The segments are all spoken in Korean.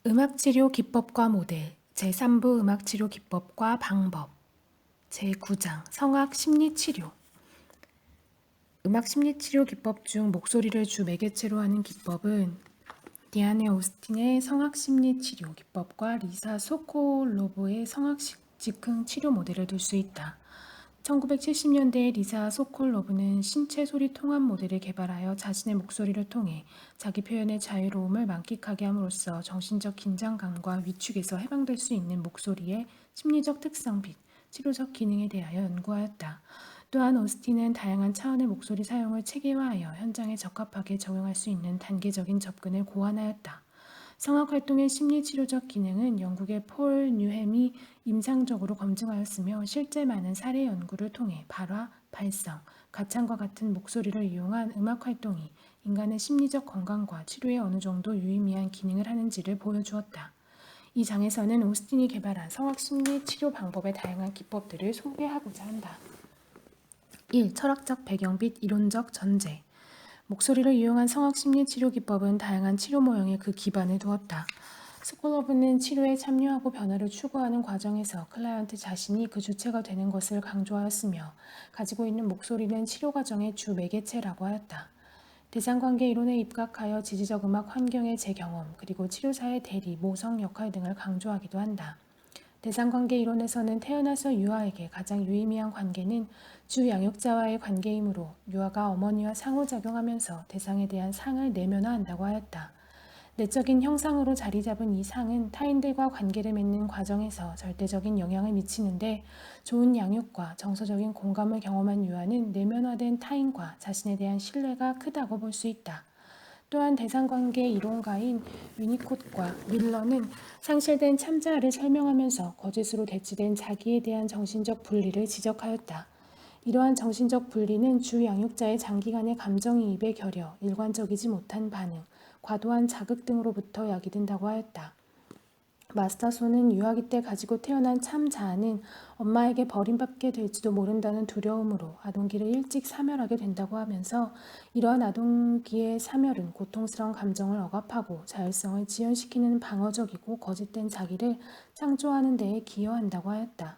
음악치료 기법과 모델 제3부 음악치료 기법과 방법 제9장 성악 심리치료 음악 심리치료 기법 중 목소리를 주 매개체로 하는 기법은 디아네 오스틴의 성악 심리치료 기법과 리사 소콜로브의 성악 즉흥 치료 모델을 둘 수 있다. 1970년대에 리사 소콜로브는 신체 소리 통합 모델을 개발하여 자신의 목소리를 통해 자기 표현의 자유로움을 만끽하게 함으로써 정신적 긴장감과 위축에서 해방될 수 있는 목소리의 심리적 특성 및 치료적 기능에 대하여 연구하였다. 또한 오스틴은 다양한 차원의 목소리 사용을 체계화하여 현장에 적합하게 적용할 수 있는 단계적인 접근을 고안하였다. 성악활동의 심리치료적 기능은 영국의 폴 뉴햄이 임상적으로 검증하였으며 실제 많은 사례 연구를 통해 발화, 발성, 가창과 같은 목소리를 이용한 음악활동이 인간의 심리적 건강과 치료에 어느 정도 유의미한 기능을 하는지를 보여주었다. 이 장에서는 오스틴이 개발한 성악 심리 치료 방법의 다양한 기법들을 소개하고자 한다. 1. 철학적 배경 및 이론적 전제 목소리를 이용한 성악 심리 치료 기법은 다양한 치료 모형에 그 기반을 두었다. 스콜러브는 치료에 참여하고 변화를 추구하는 과정에서 클라이언트 자신이 그 주체가 되는 것을 강조하였으며 가지고 있는 목소리는 치료 과정의 주 매개체라고 하였다. 대상관계 이론에 입각하여 지지적 음악 환경의 재경험 그리고 치료사의 대리, 모성 역할 등을 강조하기도 한다. 대상관계 이론에서는 태어나서 유아에게 가장 유의미한 관계는 주 양육자와의 관계이므로 유아가 어머니와 상호작용하면서 대상에 대한 상을 내면화한다고 하였다. 내적인 형상으로 자리 잡은 이 상은 타인들과 관계를 맺는 과정에서 절대적인 영향을 미치는데 좋은 양육과 정서적인 공감을 경험한 유아는 내면화된 타인과 자신에 대한 신뢰가 크다고 볼 수 있다. 또한 대상관계 이론가인 위니콧과 밀러는 상실된 참자아를 설명하면서 거짓으로 대치된 자기에 대한 정신적 분리를 지적하였다. 이러한 정신적 분리는 주 양육자의 장기간의 감정이입에 겨려 일관적이지 못한 반응, 과도한 자극 등으로부터 야기된다고 하였다. 마스터소는 유아기 때 가지고 태어난 참 자아는 엄마에게 버림받게 될지도 모른다는 두려움으로 아동기를 일찍 사멸하게 된다고 하면서 이러한 아동기의 사멸은 고통스러운 감정을 억압하고 자율성을 지연시키는 방어적이고 거짓된 자기를 창조하는 데에 기여한다고 하였다.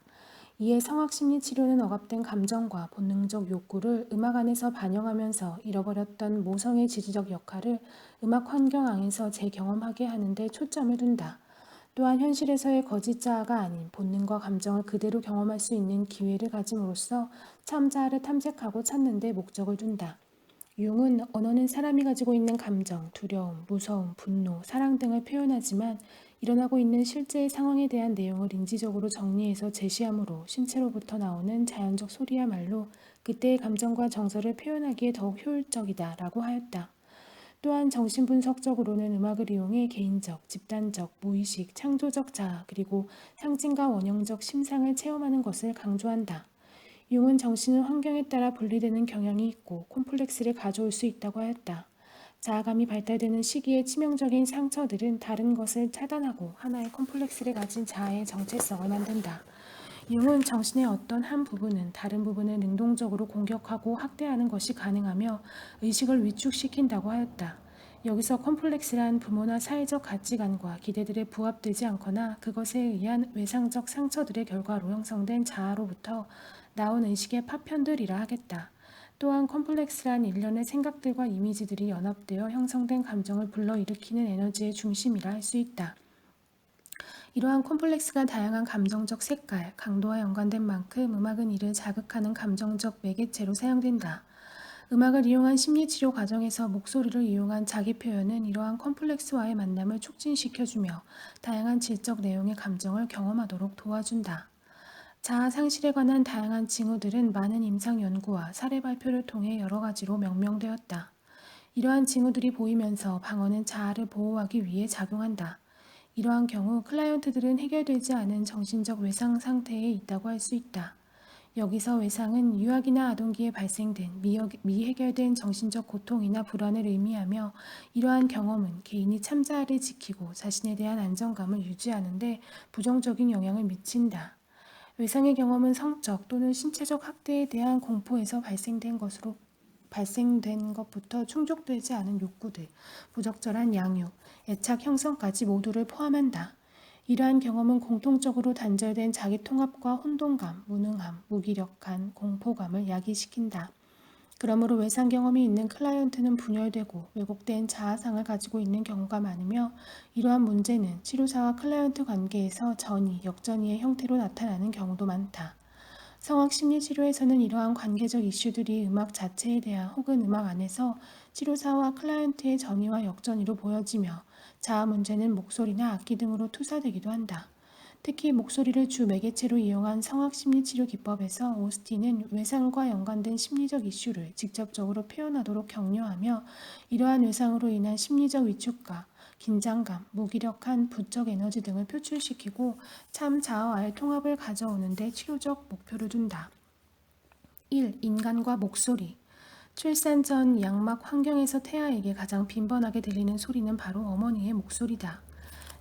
이에 성악심리치료는 억압된 감정과 본능적 욕구를 음악 안에서 반영하면서 잃어버렸던 모성의 지지적 역할을 음악 환경 안에서 재경험하게 하는 데 초점을 둔다. 또한 현실에서의 거짓 자아가 아닌 본능과 감정을 그대로 경험할 수 있는 기회를 가짐으로써 참 자아를 탐색하고 찾는 데 목적을 둔다. 융은 언어는 사람이 가지고 있는 감정, 두려움, 무서움, 분노, 사랑 등을 표현하지만 일어나고 있는 실제의 상황에 대한 내용을 인지적으로 정리해서 제시하므로 신체로부터 나오는 자연적 소리야말로 그때의 감정과 정서를 표현하기에 더욱 효율적이다라고 하였다. 또한 정신분석적으로는 음악을 이용해 개인적, 집단적, 무의식, 창조적 자아 그리고 상징과 원형적 심상을 체험하는 것을 강조한다. 융은 정신은 환경에 따라 분리되는 경향이 있고 콤플렉스를 가져올 수 있다고 하였다. 자아감이 발달되는 시기의 치명적인 상처들은 다른 것을 차단하고 하나의 콤플렉스를 가진 자아의 정체성을 만든다. 융은 정신의 어떤 한 부분은 다른 부분을 능동적으로 공격하고 학대하는 것이 가능하며 의식을 위축시킨다고 하였다. 여기서 컴플렉스란 부모나 사회적 가치관과 기대들에 부합되지 않거나 그것에 의한 외상적 상처들의 결과로 형성된 자아로부터 나온 의식의 파편들이라 하겠다. 또한 컴플렉스란 일련의 생각들과 이미지들이 연합되어 형성된 감정을 불러일으키는 에너지의 중심이라 할 수 있다. 이러한 콤플렉스가 다양한 감정적 색깔, 강도와 연관된 만큼 음악은 이를 자극하는 감정적 매개체로 사용된다. 음악을 이용한 심리치료 과정에서 목소리를 이용한 자기 표현은 이러한 컴플렉스와의 만남을 촉진시켜주며 다양한 질적 내용의 감정을 경험하도록 도와준다. 자아 상실에 관한 다양한 징후들은 많은 임상 연구와 사례 발표를 통해 여러 가지로 명명되었다. 이러한 징후들이 보이면서 방어는 자아를 보호하기 위해 작용한다. 이러한 경우 클라이언트들은 해결되지 않은 정신적 외상 상태에 있다고 할 수 있다. 여기서 외상은 유아기나 아동기에 발생된 미해결된 정신적 고통이나 불안을 의미하며 이러한 경험은 개인이 참자아를 지키고 자신에 대한 안정감을 유지하는 데 부정적인 영향을 미친다. 외상의 경험은 성적 또는 신체적 학대에 대한 공포에서 발생된 것으로 발생된 것부터 충족되지 않은 욕구들, 부적절한 양육, 애착 형성까지 모두를 포함한다. 이러한 경험은 공통적으로 단절된 자기 통합과 혼돈감, 무능함, 무기력한 공포감을 야기시킨다. 그러므로 외상 경험이 있는 클라이언트는 분열되고 왜곡된 자아상을 가지고 있는 경우가 많으며, 이러한 문제는 치료사와 클라이언트 관계에서 전이, 역전이의 형태로 나타나는 경우도 많다. 성악 심리치료에서는 이러한 관계적 이슈들이 음악 자체에 대한 혹은 음악 안에서 치료사와 클라이언트의 전이와 역전이로 보여지며, 자아 문제는 목소리나 악기 등으로 투사되기도 한다. 특히 목소리를 주 매개체로 이용한 성악 심리치료 기법에서 오스틴은 외상과 연관된 심리적 이슈를 직접적으로 표현하도록 격려하며, 이러한 외상으로 인한 심리적 위축과 긴장감, 무기력한 부적 에너지 등을 표출시키고 참 자아와의 통합을 가져오는 데 치료적 목표를 둔다. 1. 인간과 목소리. 출산 전 양막 환경에서 태아에게 가장 빈번하게 들리는 소리는 바로 어머니의 목소리다.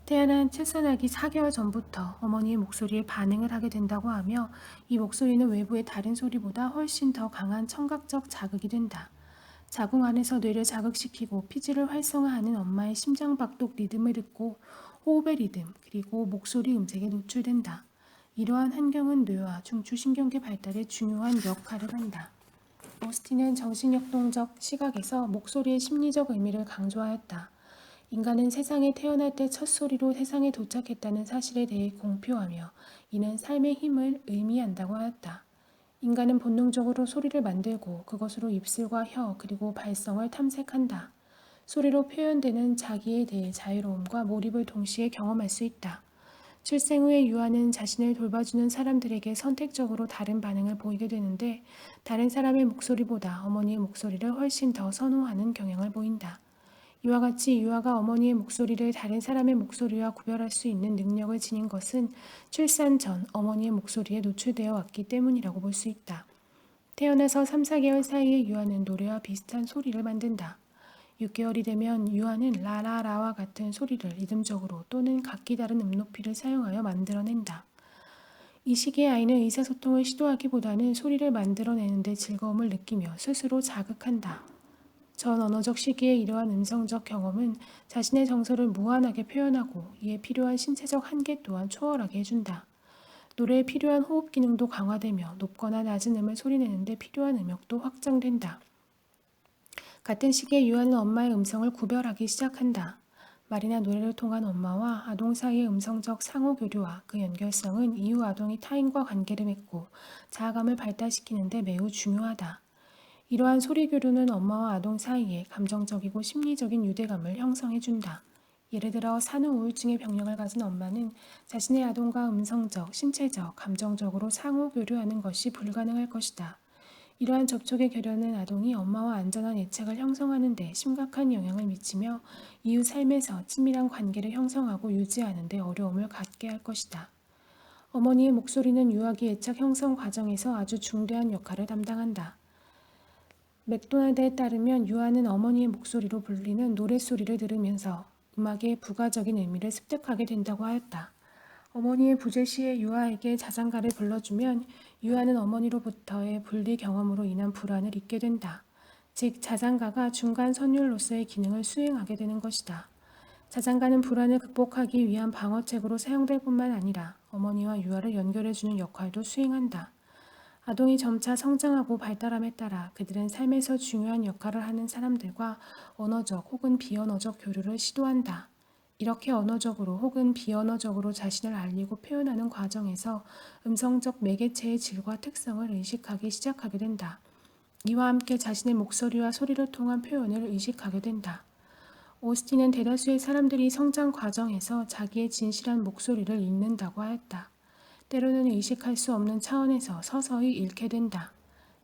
태아는 출산하기 4개월 전부터 어머니의 목소리에 반응을 하게 된다고 하며, 이 목소리는 외부의 다른 소리보다 훨씬 더 강한 청각적 자극이 된다. 자궁 안에서 뇌를 자극시키고 피지를 활성화하는 엄마의 심장박동 리듬을 듣고 호흡의 리듬, 그리고 목소리 음색에 노출된다. 이러한 환경은 뇌와 중추신경계 발달에 중요한 역할을 한다. 오스틴은 정신역동적 시각에서 목소리의 심리적 의미를 강조하였다. 인간은 세상에 태어날 때 첫 소리로 세상에 도착했다는 사실에 대해 공표하며, 이는 삶의 힘을 의미한다고 하였다. 인간은 본능적으로 소리를 만들고 그것으로 입술과 혀 그리고 발성을 탐색한다. 소리로 표현되는 자기에 대해 자유로움과 몰입을 동시에 경험할 수 있다. 출생 후에 유아는 자신을 돌봐주는 사람들에게 선택적으로 다른 반응을 보이게 되는데, 다른 사람의 목소리보다 어머니의 목소리를 훨씬 더 선호하는 경향을 보인다. 이와 같이 유아가 어머니의 목소리를 다른 사람의 목소리와 구별할 수 있는 능력을 지닌 것은 출산 전 어머니의 목소리에 노출되어 왔기 때문이라고 볼 수 있다. 태어나서 3, 4개월 사이에 유아는 노래와 비슷한 소리를 만든다. 6개월이 되면 유아는 라라라와 같은 소리를 리듬적으로 또는 각기 다른 음높이를 사용하여 만들어낸다. 이 시기의 아이는 의사소통을 시도하기보다는 소리를 만들어내는데 즐거움을 느끼며 스스로 자극한다. 전 언어적 시기의 이러한 음성적 경험은 자신의 정서를 무한하게 표현하고, 이에 필요한 신체적 한계 또한 초월하게 해준다. 노래에 필요한 호흡 기능도 강화되며 높거나 낮은 음을 소리내는데 필요한 음역도 확장된다. 같은 시기에 유아는 엄마의 음성을 구별하기 시작한다. 말이나 노래를 통한 엄마와 아동 사이의 음성적 상호교류와 그 연결성은 이후 아동이 타인과 관계를 맺고 자아감을 발달시키는 데 매우 중요하다. 이러한 소리 교류는 엄마와 아동 사이에 감정적이고 심리적인 유대감을 형성해준다. 예를 들어 산후 우울증의 병력을 가진 엄마는 자신의 아동과 음성적, 신체적, 감정적으로 상호 교류하는 것이 불가능할 것이다. 이러한 접촉의 결여는 아동이 엄마와 안전한 애착을 형성하는 데 심각한 영향을 미치며, 이후 삶에서 친밀한 관계를 형성하고 유지하는 데 어려움을 갖게 할 것이다. 어머니의 목소리는 유아기 애착 형성 과정에서 아주 중대한 역할을 담당한다. 맥도날드에 따르면 유아는 어머니의 목소리로 불리는 노랫소리를 들으면서 음악의 부가적인 의미를 습득하게 된다고 하였다. 어머니의 부재 시에 유아에게 자장가를 불러주면 유아는 어머니로부터의 분리 경험으로 인한 불안을 잊게 된다. 즉, 자장가가 중간 선율로서의 기능을 수행하게 되는 것이다. 자장가는 불안을 극복하기 위한 방어책으로 사용될 뿐만 아니라 어머니와 유아를 연결해주는 역할도 수행한다. 아동이 점차 성장하고 발달함에 따라 그들은 삶에서 중요한 역할을 하는 사람들과 언어적 혹은 비언어적 교류를 시도한다. 이렇게 언어적으로 혹은 비언어적으로 자신을 알리고 표현하는 과정에서 음성적 매개체의 질과 특성을 의식하기 시작하게 된다. 이와 함께 자신의 목소리와 소리를 통한 표현을 의식하게 된다. 오스틴은 대다수의 사람들이 성장 과정에서 자기의 진실한 목소리를 잃는다고 하였다. 때로는 의식할 수 없는 차원에서 서서히 잃게 된다.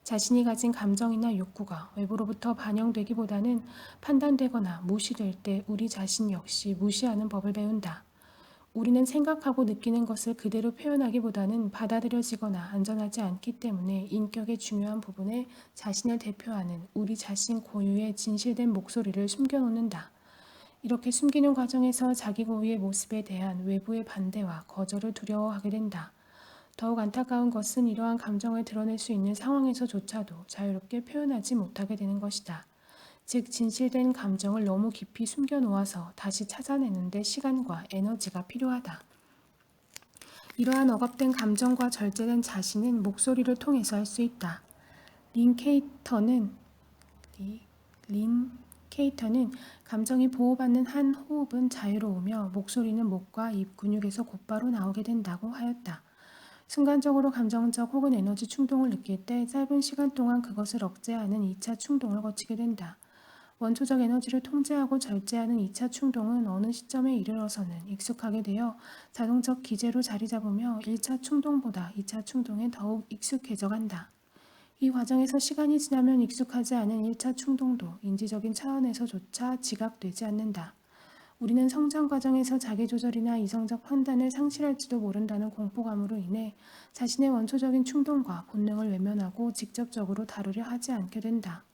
자신이 가진 감정이나 욕구가 외부로부터 반영되기보다는 판단되거나 무시될 때 우리 자신 역시 무시하는 법을 배운다. 우리는 생각하고 느끼는 것을 그대로 표현하기보다는 받아들여지거나 안전하지 않기 때문에 인격의 중요한 부분에 자신을 대표하는 우리 자신 고유의 진실된 목소리를 숨겨놓는다. 이렇게 숨기는 과정에서 자기 고유의 모습에 대한 외부의 반대와 거절을 두려워하게 된다. 더욱 안타까운 것은 이러한 감정을 드러낼 수 있는 상황에서조차도 자유롭게 표현하지 못하게 되는 것이다. 즉, 진실된 감정을 너무 깊이 숨겨놓아서 다시 찾아내는데 시간과 에너지가 필요하다. 이러한 억압된 감정과 절제된 자신은 목소리를 통해서 할 수 있다. 린 케이터는 감정이 보호받는 한 호흡은 자유로우며 목소리는 목과 입 근육에서 곧바로 나오게 된다고 하였다. 순간적으로 감정적 혹은 에너지 충동을 느낄 때 짧은 시간 동안 그것을 억제하는 2차 충동을 거치게 된다. 원초적 에너지를 통제하고 절제하는 2차 충동은 어느 시점에 이르러서는 익숙하게 되어 자동적 기제로 자리 잡으며 1차 충동보다 2차 충동에 더욱 익숙해져 간다. 이 과정에서 시간이 지나면 익숙하지 않은 1차 충동도 인지적인 차원에서조차 지각되지 않는다. 우리는 성장 과정에서 자기조절이나 이성적 판단을 상실할지도 모른다는 공포감으로 인해 자신의 원초적인 충동과 본능을 외면하고 직접적으로 다루려 하지 않게 된다.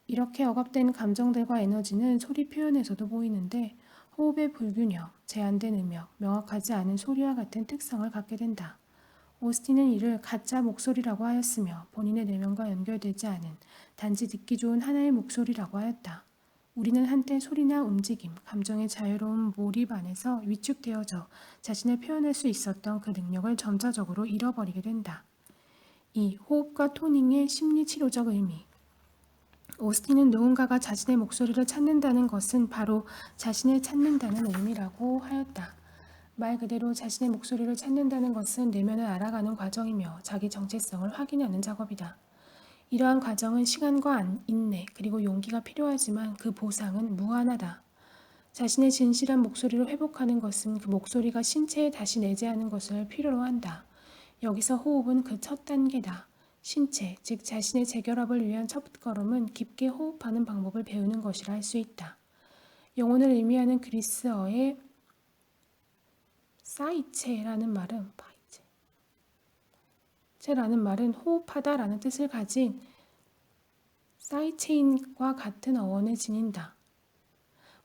이렇게 억압된 감정들과 에너지는 소리 표현에서도 보이는데 호흡의 불균형, 제한된 음역, 명확하지 않은 소리와 같은 특성을 갖게 된다. 오스틴은 이를 가짜 목소리라고 하였으며 본인의 내면과 연결되지 않은 단지 듣기 좋은 하나의 목소리라고 하였다. 우리는 한때 소리나 움직임, 감정의 자유로운 몰입 안에서 위축되어져 자신을 표현할 수 있었던 그 능력을 점차적으로 잃어버리게 된다. 이 호흡과 토닝의 심리치료적 의미. 오스틴은 누군가가 자신의 목소리를 찾는다는 것은 바로 자신을 찾는다는 의미라고 하였다. 말 그대로 자신의 목소리를 찾는다는 것은 내면을 알아가는 과정이며 자기 정체성을 확인하는 작업이다. 이러한 과정은 시간과 인내 그리고 용기가 필요하지만 그 보상은 무한하다. 자신의 진실한 목소리를 회복하는 것은 그 목소리가 신체에 다시 내재하는 것을 필요로 한다. 여기서 호흡은 그 첫 단계다. 신체, 즉 자신의 재결합을 위한 첫걸음은 깊게 호흡하는 방법을 배우는 것이라 할 수 있다. 영혼을 의미하는 그리스어의 사이체라는 말은 호흡하다라는 뜻을 가진 사이체인과 같은 어원을 지닌다.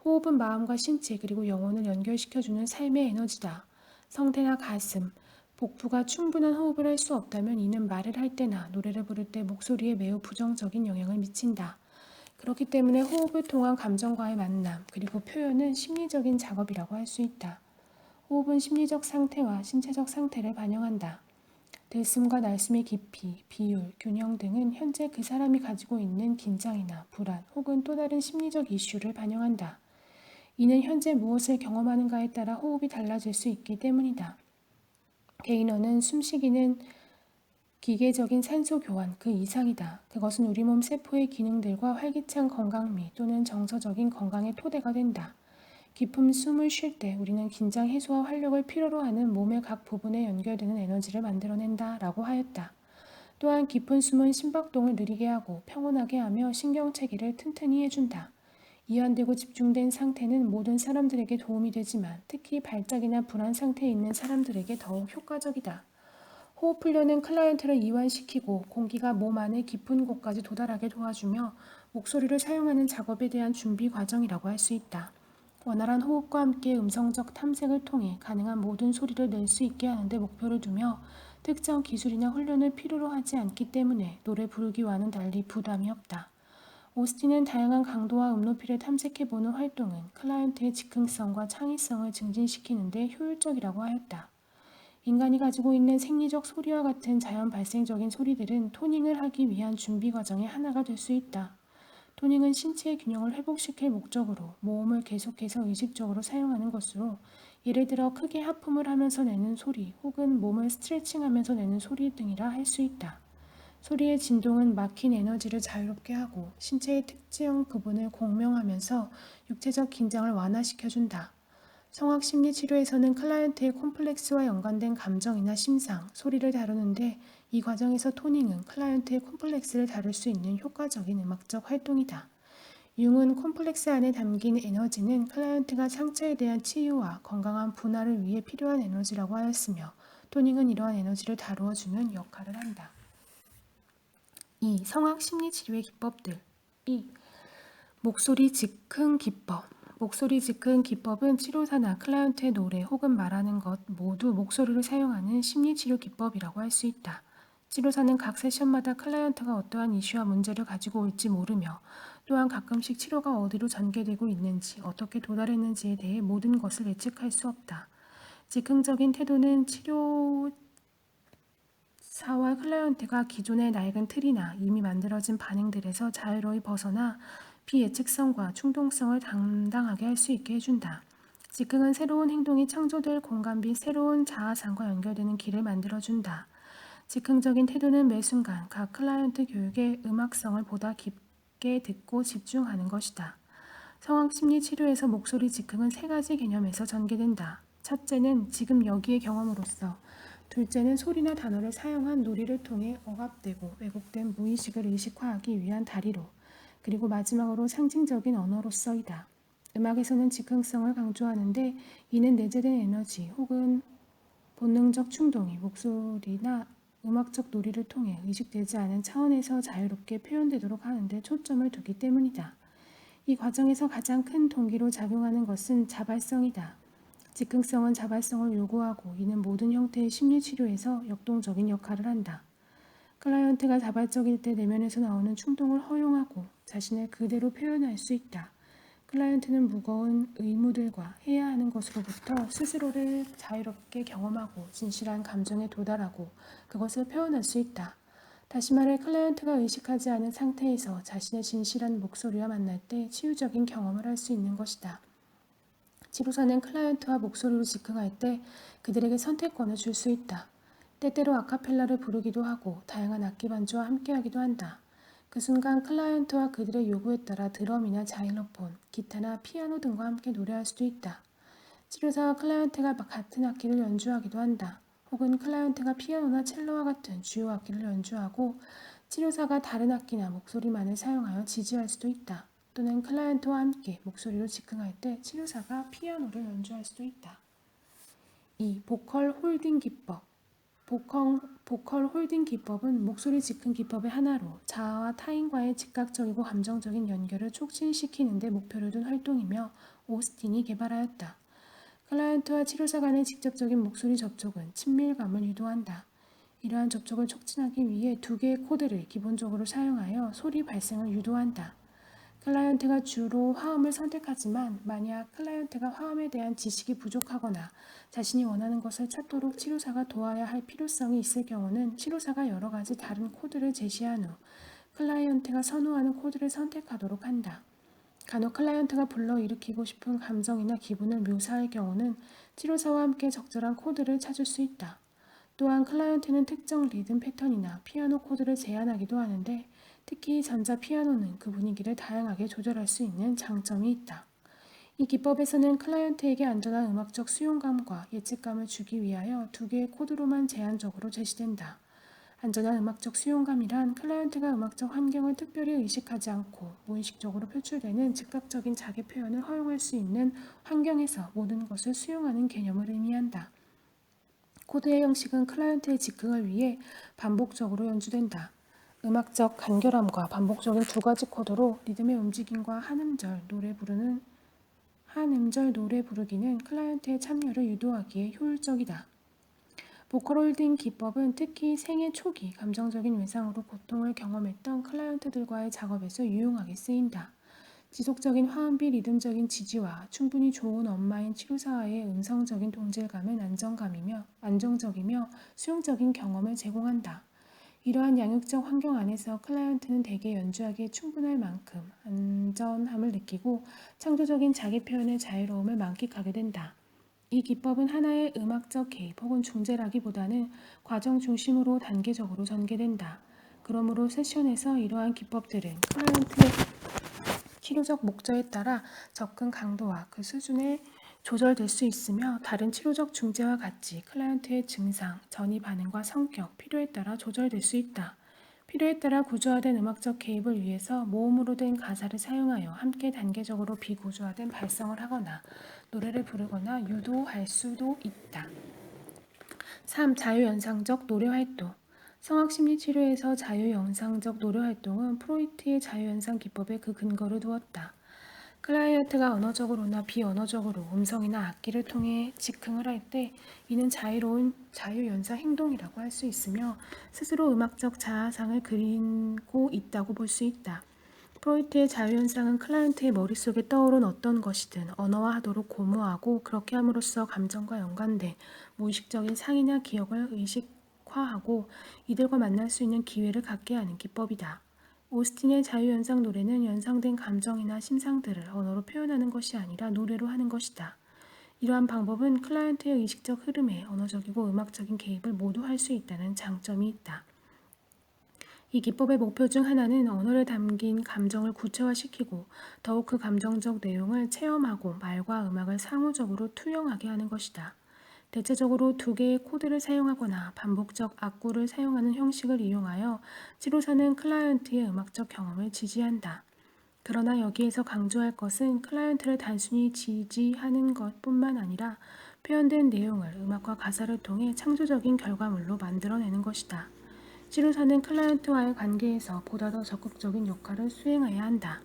호흡은 마음과 신체 그리고 영혼을 연결시켜주는 삶의 에너지다. 성대나 가슴, 복부가 충분한 호흡을 할 수 없다면 이는 말을 할 때나 노래를 부를 때 목소리에 매우 부정적인 영향을 미친다. 그렇기 때문에 호흡을 통한 감정과의 만남 그리고 표현은 심리적인 작업이라고 할 수 있다. 호흡은 심리적 상태와 신체적 상태를 반영한다. 들숨과 날숨의 깊이, 비율, 균형 등은 현재 그 사람이 가지고 있는 긴장이나 불안 혹은 또 다른 심리적 이슈를 반영한다. 이는 현재 무엇을 경험하는가에 따라 호흡이 달라질 수 있기 때문이다. 개인어는 숨쉬기는 기계적인 산소 교환 그 이상이다. 그것은 우리 몸 세포의 기능들과 활기찬 건강미 또는 정서적인 건강의 토대가 된다. 깊은 숨을 쉴 때 우리는 긴장 해소와 활력을 필요로 하는 몸의 각 부분에 연결되는 에너지를 만들어낸다 라고 하였다. 또한 깊은 숨은 심박동을 느리게 하고 평온하게 하며 신경체계를 튼튼히 해준다. 이완되고 집중된 상태는 모든 사람들에게 도움이 되지만 특히 발작이나 불안 상태에 있는 사람들에게 더욱 효과적이다. 호흡 훈련은 클라이언트를 이완시키고 공기가 몸 안의 깊은 곳까지 도달하게 도와주며 목소리를 사용하는 작업에 대한 준비 과정이라고 할 수 있다. 원활한 호흡과 함께 음성적 탐색을 통해 가능한 모든 소리를 낼 수 있게 하는 데 목표를 두며 특정 기술이나 훈련을 필요로 하지 않기 때문에 노래 부르기와는 달리 부담이 없다. 오스틴은 다양한 강도와 음높이를 탐색해보는 활동은 클라이언트의 즉흥성과 창의성을 증진시키는 데 효율적이라고 하였다. 인간이 가지고 있는 생리적 소리와 같은 자연 발생적인 소리들은 토닝을 하기 위한 준비 과정의 하나가 될 수 있다. 토닝은 신체의 균형을 회복시킬 목적으로 모음을 계속해서 의식적으로 사용하는 것으로 예를 들어 크게 하품을 하면서 내는 소리 혹은 몸을 스트레칭하면서 내는 소리 등이라 할 수 있다. 소리의 진동은 막힌 에너지를 자유롭게 하고 신체의 특정 부분을 공명하면서 육체적 긴장을 완화시켜준다. 성악심리치료에서는 클라이언트의 콤플렉스와 연관된 감정이나 심상, 소리를 다루는데 이 과정에서 토닝은 클라이언트의 콤플렉스를 다룰 수 있는 효과적인 음악적 활동이다. 융은 콤플렉스 안에 담긴 에너지는 클라이언트가 상처에 대한 치유와 건강한 분할을 위해 필요한 에너지라고 하였으며 토닝은 이러한 에너지를 다루어주는 역할을 한다. 2. 성악심리치료의 기법들. 2. 목소리 즉흥 기법. 목소리 즉흥 기법은 치료사나 클라이언트의 노래 혹은 말하는 것 모두 목소리를 사용하는 심리치료 기법이라고 할 수 있다. 치료사는 각 세션마다 클라이언트가 어떠한 이슈와 문제를 가지고 올지 모르며 또한 가끔씩 치료가 어디로 전개되고 있는지 어떻게 도달했는지에 대해 모든 것을 예측할 수 없다. 즉흥적인 태도는 치료사와 클라이언트가 기존의 낡은 틀이나 이미 만들어진 반응들에서 자유로이 벗어나 비예측성과 충동성을 당당하게 할 수 있게 해준다. 즉흥은 새로운 행동이 창조될 공간 및 새로운 자아상과 연결되는 길을 만들어준다. 즉흥적인 태도는 매 순간 각 클라이언트 교육의 음악성을 보다 깊게 듣고 집중하는 것이다. 성악심리치료에서 목소리 즉흥은 세 가지 개념에서 전개된다. 첫째는 지금 여기의 경험으로서, 둘째는 소리나 단어를 사용한 놀이를 통해 억압되고 왜곡된 무의식을 의식화하기 위한 다리로, 그리고 마지막으로 상징적인 언어로서이다. 음악에서는 즉흥성을 강조하는데 이는 내재된 에너지 혹은 본능적 충동이 목소리나 음악적 놀이를 통해 의식되지 않은 차원에서 자유롭게 표현되도록 하는데 초점을 두기 때문이다. 이 과정에서 가장 큰 동기로 작용하는 것은 자발성이다. 즉흥성은 자발성을 요구하고 이는 모든 형태의 심리치료에서 역동적인 역할을 한다. 클라이언트가 자발적일 때 내면에서 나오는 충동을 허용하고 자신을 그대로 표현할 수 있다. 클라이언트는 무거운 의무들과 해야 하는 것으로부터 스스로를 자유롭게 경험하고 진실한 감정에 도달하고 그것을 표현할 수 있다. 다시 말해 클라이언트가 의식하지 않은 상태에서 자신의 진실한 목소리와 만날 때 치유적인 경험을 할 수 있는 것이다. 치료사는 클라이언트와 목소리로 즉흥할 때 그들에게 선택권을 줄 수 있다. 때때로 아카펠라를 부르기도 하고 다양한 악기 반주와 함께하기도 한다. 그 순간 클라이언트와 그들의 요구에 따라 드럼이나 자일로폰, 기타나 피아노 등과 함께 노래할 수도 있다. 치료사와 클라이언트가 같은 악기를 연주하기도 한다. 혹은 클라이언트가 피아노나 첼로와 같은 주요 악기를 연주하고 치료사가 다른 악기나 목소리만을 사용하여 지지할 수도 있다. 또는 클라이언트와 함께 목소리로 즉흥할 때 치료사가 피아노를 연주할 수도 있다. 2. 보컬 홀딩 기법. 보컬 홀딩 기법은 목소리 즉흥 기법의 하나로 자아와 타인과의 즉각적이고 감정적인 연결을 촉진시키는 데 목표를 둔 활동이며 오스틴이 개발하였다. 클라이언트와 치료사 간의 직접적인 목소리 접촉은 친밀감을 유도한다. 이러한 접촉을 촉진하기 위해 두 개의 코드를 기본적으로 사용하여 소리 발생을 유도한다. 클라이언트가 주로 화음을 선택하지만 만약 클라이언트가 화음에 대한 지식이 부족하거나 자신이 원하는 것을 찾도록 치료사가 도와야 할 필요성이 있을 경우는 치료사가 여러 가지 다른 코드를 제시한 후 클라이언트가 선호하는 코드를 선택하도록 한다. 간혹 클라이언트가 불러일으키고 싶은 감정이나 기분을 묘사할 경우는 치료사와 함께 적절한 코드를 찾을 수 있다. 또한 클라이언트는 특정 리듬 패턴이나 피아노 코드를 제안하기도 하는데 특히 전자 피아노는 그 분위기를 다양하게 조절할 수 있는 장점이 있다. 이 기법에서는 클라이언트에게 안전한 음악적 수용감과 예측감을 주기 위하여 두 개의 코드로만 제한적으로 제시된다. 안전한 음악적 수용감이란 클라이언트가 음악적 환경을 특별히 의식하지 않고 무의식적으로 표출되는 즉각적인 자기 표현을 허용할 수 있는 환경에서 모든 것을 수용하는 개념을 의미한다. 코드의 형식은 클라이언트의 즉흥을 위해 반복적으로 연주된다. 음악적 간결함과 반복적인 두 가지 코드로 리듬의 움직임과 한 음절 노래 부르기는 클라이언트의 참여를 유도하기에 효율적이다. 보컬 홀딩 기법은 특히 생애 초기 감정적인 외상으로 고통을 경험했던 클라이언트들과의 작업에서 유용하게 쓰인다. 지속적인 화음비 리듬적인 지지와 충분히 좋은 엄마인 치료사와의 음성적인 동질감은 안정적이며 수용적인 경험을 제공한다. 이러한 양육적 환경 안에서 클라이언트는 대개 연주하기에 충분할 만큼 안전함을 느끼고 창조적인 자기 표현의 자유로움을 만끽하게 된다. 이 기법은 하나의 음악적 개입 혹은 중재라기보다는 과정 중심으로 단계적으로 전개된다. 그러므로 세션에서 이러한 기법들은 클라이언트의 치료적 목적에 따라 접근 강도와 그 수준에 조절될 수 있으며 다른 치료적 중재와 같이 클라이언트의 증상, 전이 반응과 성격, 필요에 따라 조절될 수 있다. 필요에 따라 구조화된 음악적 개입을 위해서 모음으로 된 가사를 사용하여 함께 단계적으로 비구조화된 발성을 하거나 노래를 부르거나 유도할 수도 있다. 3. 자유연상적 노래활동. 성악심리치료에서 자유연상적 노래활동은 프로이트의 자유연상 기법에 그 근거를 두었다. 클라이언트가 언어적으로나 비언어적으로 음성이나 악기를 통해 즉흥을 할 때 이는 자유로운 자유연상 행동이라고 할 수 있으며 스스로 음악적 자아상을 그리고 있다고 볼 수 있다. 프로이트의 자유현상은 클라이언트의 머릿속에 떠오른 어떤 것이든 언어화하도록 고무하고 그렇게 함으로써 감정과 연관된 무의식적인 상이나 기억을 의식화하고 이들과 만날 수 있는 기회를 갖게 하는 기법이다. 오스틴의 자유연상 노래는 연상된 감정이나 심상들을 언어로 표현하는 것이 아니라 노래로 하는 것이다. 이러한 방법은 클라이언트의 의식적 흐름에 언어적이고 음악적인 개입을 모두 할 수 있다는 장점이 있다. 이 기법의 목표 중 하나는 언어를 담긴 감정을 구체화시키고 더욱 그 감정적 내용을 체험하고 말과 음악을 상호적으로 투영하게 하는 것이다. 대체적으로 두 개의 코드를 사용하거나 반복적 악구를 사용하는 형식을 이용하여 치료사는 클라이언트의 음악적 경험을 지지한다. 그러나 여기에서 강조할 것은 클라이언트를 단순히 지지하는 것뿐만 아니라 표현된 내용을 음악과 가사를 통해 창조적인 결과물로 만들어내는 것이다. 치료사는 클라이언트와의 관계에서 보다 더 적극적인 역할을 수행해야 한다.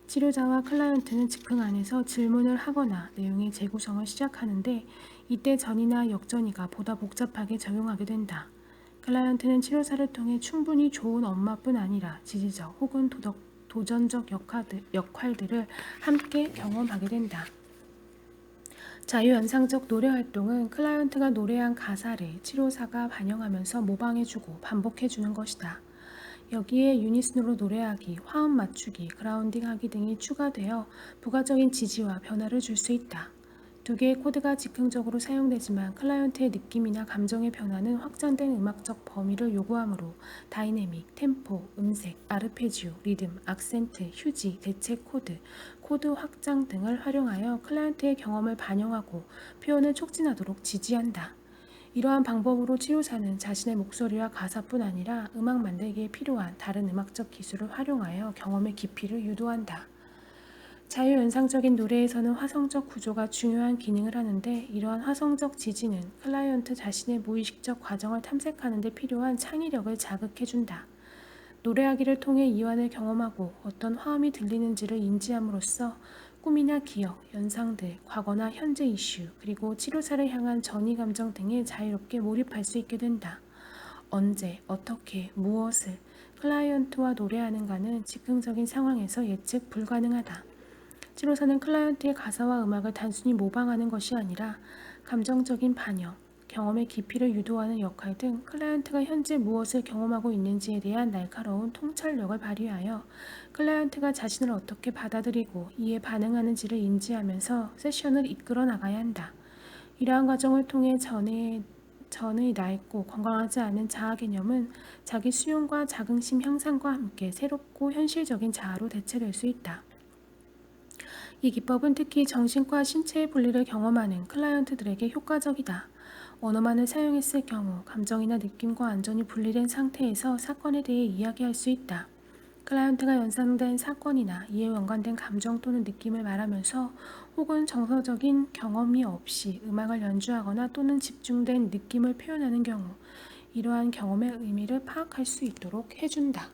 치료자와 클라이언트는 즉흥 안에서 질문을 하거나 내용의 재구성을 시작하는데 이때 전이나 역전이가 보다 복잡하게 적용하게 된다. 클라이언트는 치료사를 통해 충분히 좋은 엄마뿐 아니라 지지적 혹은 도전적 역할들을 함께 경험하게 된다. 자유연상적 노래 활동은 클라이언트가 노래한 가사를 치료사가 반영하면서 모방해주고 반복해주는 것이다. 여기에 유니슨으로 노래하기, 화음 맞추기, 그라운딩하기 등이 추가되어 부가적인 지지와 변화를 줄 수 있다. 두 개의 코드가 즉흥적으로 사용되지만 클라이언트의 느낌이나 감정의 변화는 확장된 음악적 범위를 요구하므로 다이내믹, 템포, 음색, 아르페지오, 리듬, 악센트, 휴지, 대체 코드, 코드 확장 등을 활용하여 클라이언트의 경험을 반영하고 표현을 촉진하도록 지지한다. 이러한 방법으로 치료사는 자신의 목소리와 가사뿐 아니라 음악 만들기에 필요한 다른 음악적 기술을 활용하여 경험의 깊이를 유도한다. 자유연상적인 노래에서는 화성적 구조가 중요한 기능을 하는데 이러한 화성적 지지는 클라이언트 자신의 무의식적 과정을 탐색하는 데 필요한 창의력을 자극해준다. 노래하기를 통해 이완을 경험하고 어떤 화음이 들리는지를 인지함으로써 꿈이나 기억, 연상들, 과거나 현재 이슈, 그리고 치료사를 향한 전이 감정 등에 자유롭게 몰입할 수 있게 된다. 언제, 어떻게, 무엇을 클라이언트와 노래하는가는 즉흥적인 상황에서 예측 불가능하다. 치료사는 클라이언트의 가사와 음악을 단순히 모방하는 것이 아니라 감정적인 반영, 경험의 깊이를 유도하는 역할 등 클라이언트가 현재 무엇을 경험하고 있는지에 대한 날카로운 통찰력을 발휘하여 클라이언트가 자신을 어떻게 받아들이고 이에 반응하는지를 인지하면서 세션을 이끌어 나가야 한다. 이러한 과정을 통해 전의 낡고 건강하지 않은 자아 개념은 자기 수용과 자긍심 향상과 함께 새롭고 현실적인 자아로 대체될 수 있다. 이 기법은 특히 정신과 신체의 분리를 경험하는 클라이언트들에게 효과적이다. 언어만을 사용했을 경우 감정이나 느낌과 완전히 분리된 상태에서 사건에 대해 이야기할 수 있다. 클라이언트가 연상된 사건이나 이에 연관된 감정 또는 느낌을 말하면서 혹은 정서적인 경험이 없이 음악을 연주하거나 또는 집중된 느낌을 표현하는 경우 이러한 경험의 의미를 파악할 수 있도록 해준다.